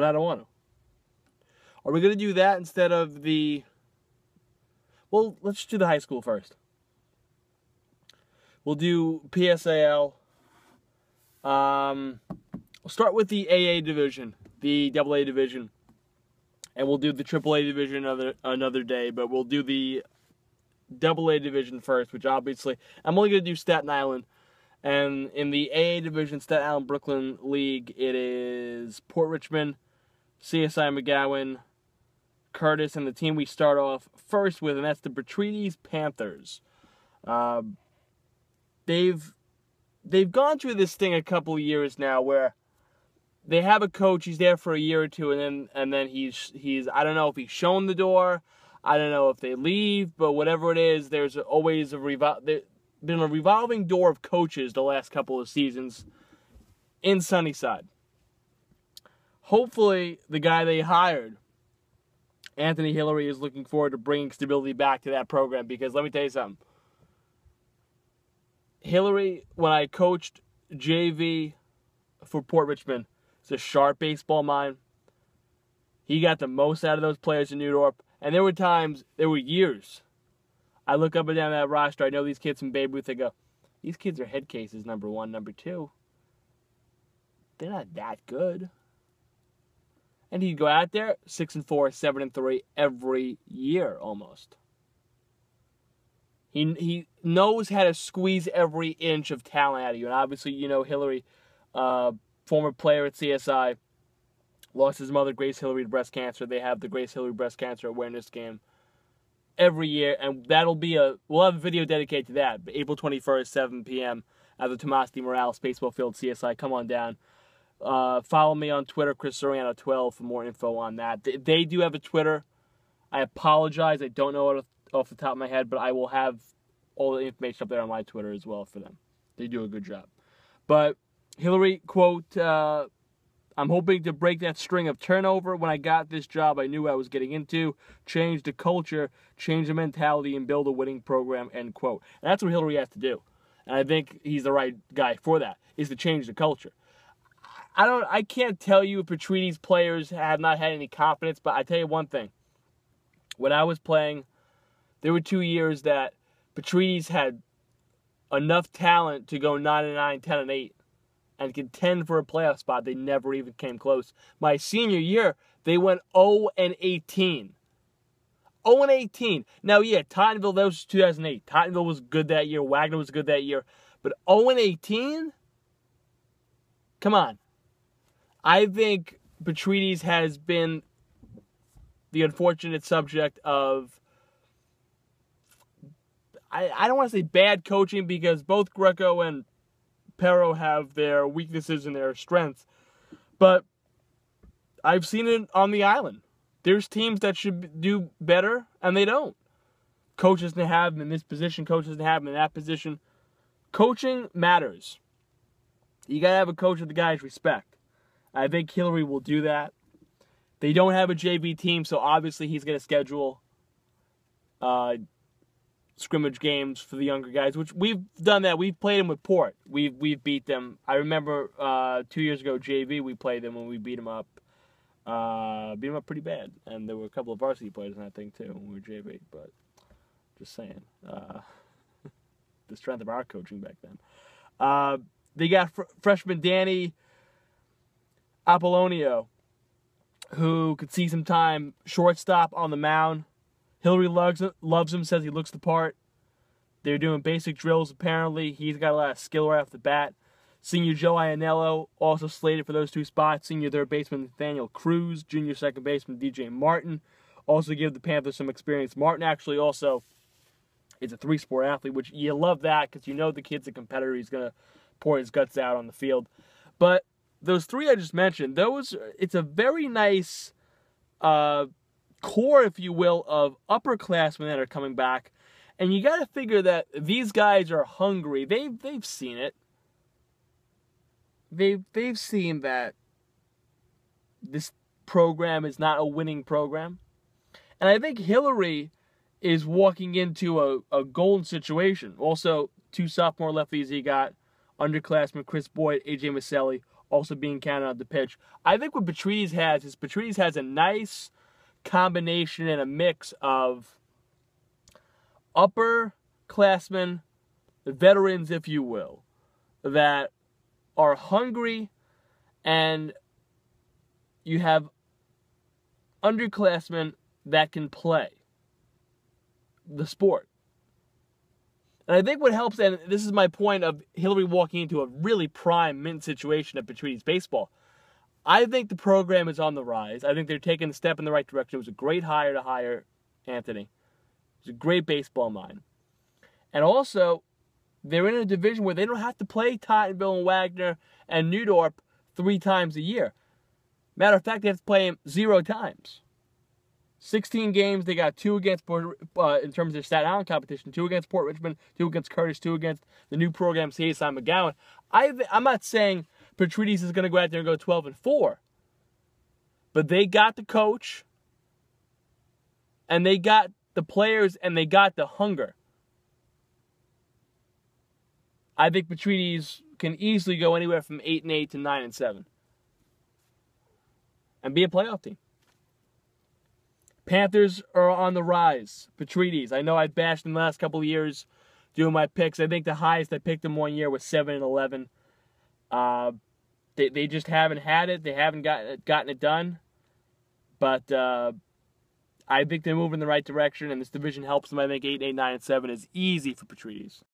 but I don't want to. Are we going to do that instead of the... Well, let's do the high school first. We'll do PSAL. We'll start with the AA division, the AA division. And we'll do the AAA division another day, but we'll do the AA division first, which obviously... I'm only going to do Staten Island. And in the AA division, Staten Island Brooklyn League, it is Port Richmond, CSI McGowan, Curtis, and the team we start off first with, and that's the Petrides Panthers. They've gone through this thing a couple of years now where they have a coach, he's there for a year or two, and then he's I don't know if he's shown the door, I don't know if they leave, but whatever it is, there's always been a revolving door of coaches the last couple of seasons in Sunnyside. Hopefully, the guy they hired, Anthony Hillary, is looking forward to bringing stability back to that program, because let me tell you something. Hillary, when I coached JV for Port Richmond, is a sharp baseball mind. He got the most out of those players in New York, and there were years, I look up and down that roster, I know these kids from Babe Ruth, I go, these kids are head cases, number one. Number two, they're not that good. And he'd go out there, 6-4, 7-3 every year almost. He knows how to squeeze every inch of talent out of you. And obviously, you know, Hillary, former player at CSI, lost his mother, Grace Hillary, to breast cancer. They have the Grace Hillary Breast Cancer Awareness Game every year, and we'll have a video dedicated to that, April 21st, 7 p.m. at the Tomas D. Morales Baseball Field, CSI. Come on down. Follow me on Twitter, Chris Soriano 12, for more info on that. They do have a Twitter. I apologize, I don't know it off the top of my head, but I will have all the information up there on my Twitter as well for them. They do a good job. But Hillary, quote, I'm hoping to break that string of turnover. When I got this job, I knew what I was getting into. Change the culture, change the mentality, and build a winning program, end quote. And that's what Hillary has to do. And I think he's the right guy for that, is to change the culture. I can't tell you if Petrides players have not had any confidence, but I tell you one thing. When I was playing, there were 2 years that Petrides had enough talent to go 9-9, 10-8. And contend for a playoff spot. They never even came close. My senior year, they went 0-18. 0-18. Now, yeah, Tottenville, that was 2008. Tottenville was good that year. Wagner was good that year. But 0-18? Come on. I think Petrides has been the unfortunate subject of, I don't want to say bad coaching, because both Greco and Pero have their weaknesses and their strengths, but I've seen it on the island. There's teams that should do better, and they don't. Coaches didn't have them in this position, coaches didn't have them in that position. Coaching matters. You got to have a coach that the guys respect. I think Hillary will do that. They don't have a JV team, so obviously he's going to schedule scrimmage games for the younger guys, which we've done that. We've played them with Port. We've beat them. I remember 2 years ago, JV, we played them when we beat them up. Beat them up pretty bad. And there were a couple of varsity players in that thing, too, when we were JV. But just saying. The strength of our coaching back then. They got freshman Danny Apollonio, who could see some time, shortstop on the mound. Hillary loves him, says he looks the part. They're doing basic drills, apparently. He's got a lot of skill right off the bat. Senior Joe Iannello, also slated for those two spots. Senior third baseman Nathaniel Cruz. Junior second baseman DJ Martin. Also give the Panthers some experience. Martin actually also is a three-sport athlete, which you love that because you know the kid's a competitor. He's going to pour his guts out on the field. But those three I just mentioned, it's a very nice core, if you will, of upperclassmen that are coming back. And you got to figure that these guys are hungry. They've seen it. They've seen that this program is not a winning program. And I think Hillary is walking into a golden situation. Also, two sophomore lefties he got, underclassmen Chris Boyd, AJ Maselli, also being counted on the pitch. I think what Petrides has is Petrides has a nice combination and a mix of upperclassmen, veterans, if you will, that are hungry, and you have underclassmen that can play the sport. And I think what helps, and this is my point of Hillary walking into a really prime mint situation at Petrides baseball, I think the program is on the rise. I think they're taking a step in the right direction. It was a great hire to hire Anthony. He's a great baseball mind. And also, they're in a division where they don't have to play Tottenville and Wagner and Newdorp 3 times a year. Matter of fact, they have to play them 0 times. 16 games, they got 2 against, in terms of their Staten Island competition, 2 against Port Richmond, 2 against Curtis, 2 against the new program, CSI McGowan. I'm not saying Petrides is going to go out there and go 12-4, but they got the coach, and they got the players, and they got the hunger. I think Petrides can easily go anywhere from 8-8 to 9-7 and be a playoff team. Panthers are on the rise. Petrides, I know I bashed them the last couple of years doing my picks. I think the highest I picked them one year was 7-11. They just haven't had it. They haven't gotten it done. But I think they move in the right direction, and this division helps them. I think 8-8, 9-7 is easy for Petrides.